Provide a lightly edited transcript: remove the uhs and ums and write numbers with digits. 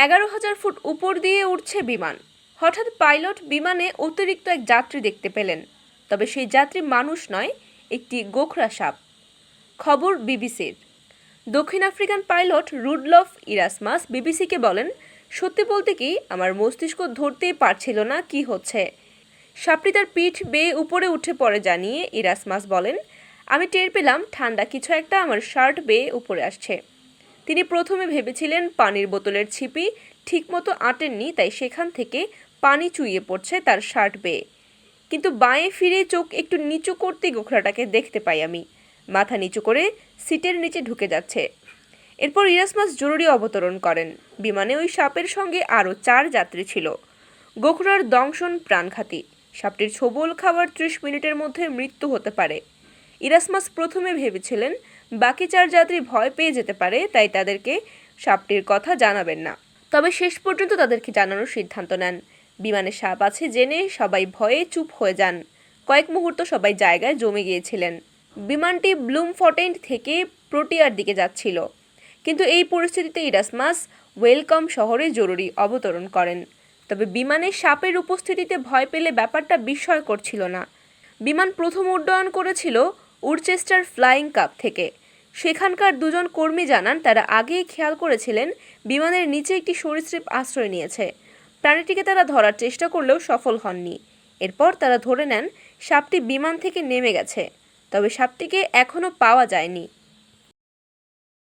11,000 foot উপর দিয়ে উঠছে বিমান। হঠাৎ পাইলট বিমানে অতিরিক্ত এক যাত্রী দেখতে পেলেন, তবে সেই যাত্রী মানুষ নয়, একটি গোখরা সাপ। খবর বিবিসির। দক্ষিণ আফ্রিকান পাইলট রুডলফ ইরাসমাস বিবিসিকে বলেন, সত্যি বলতে কি আমার মস্তিষ্ক ধরতেই পারছিল না কি হচ্ছে। সাপটি তার পিঠ বেয়ে উপরে উঠে পড়ে জানিয়ে ইরাসমাস বলেন, আমি টের পেলাম ঠান্ডা কিছু একটা আমার শার্ট বেয়ে উপরে আসছে। তিনি প্রথমে ভেবেছিলেন পানির বোতলের ছিপি ঠিকমতো আঁটেননি, তাই সেখান থেকে পানি চুইয়ে পড়ছে তার শার্ট বেয়ে। কিন্তু বাঁয়ে ফিরে চোখ একটু নিচু করতেই গোখরাটাকে দেখতে পাই আমি। মাথা নিচু করে সিটের নিচে ঢুকে যাচ্ছে। এরপর ইরাসমাস জরুরি অবতরণ করেন। বিমানে ওই সাপের সঙ্গে আরও 4 যাত্রী ছিল। গোখরার দংশন প্রাণঘাতী। সাপটির ছোবল খাওয়ার 30 মিনিটের মধ্যে মৃত্যু হতে পারে। ইরাসমাস প্রথমে ভেবেছিলেন বাকি 4 যাত্রী ভয় পেয়ে যেতে পারে, তাই তাদেরকে সাপটির কথা জানাবেন না। তবে শেষ পর্যন্ত তাদেরকে জানানোর সিদ্ধান্ত নেন। বিমানে সাপ আছে জেনে সবাই ভয়ে চুপ হয়ে যান। কয়েক মুহূর্ত সবাই জায়গায় জমে গিয়েছিলেন। বিমানটি ব্লুমফটেন্ট থেকে প্রোটিয়ার দিকে যাচ্ছিল। কিন্তু এই পরিস্থিতিতে ইরাসমাস ওয়েলকাম শহরে জরুরি অবতরণ করেন। তবে বিমানে সাপের উপস্থিতিতে ভয় পেলে ব্যাপারটা বিস্ময়কর ছিল না। বিমান প্রথম উড্ডয়ন করেছিল উরচেস্টার ফ্লাইং কাপ থেকে। সেখানকার 2 জন কর্মী জানান, তারা আগেই খেয়াল করেছিলেন বিমানের নিচে একটি সরীসৃপ আশ্রয় নিয়েছে। প্রাণীটিকে তারা ধরার চেষ্টা করলেও সফল হননি। এরপর তারা ধরে নেন সাপটি বিমান থেকে নেমে গেছে, তবে সাপটিকে এখনও পাওয়া যায়নি।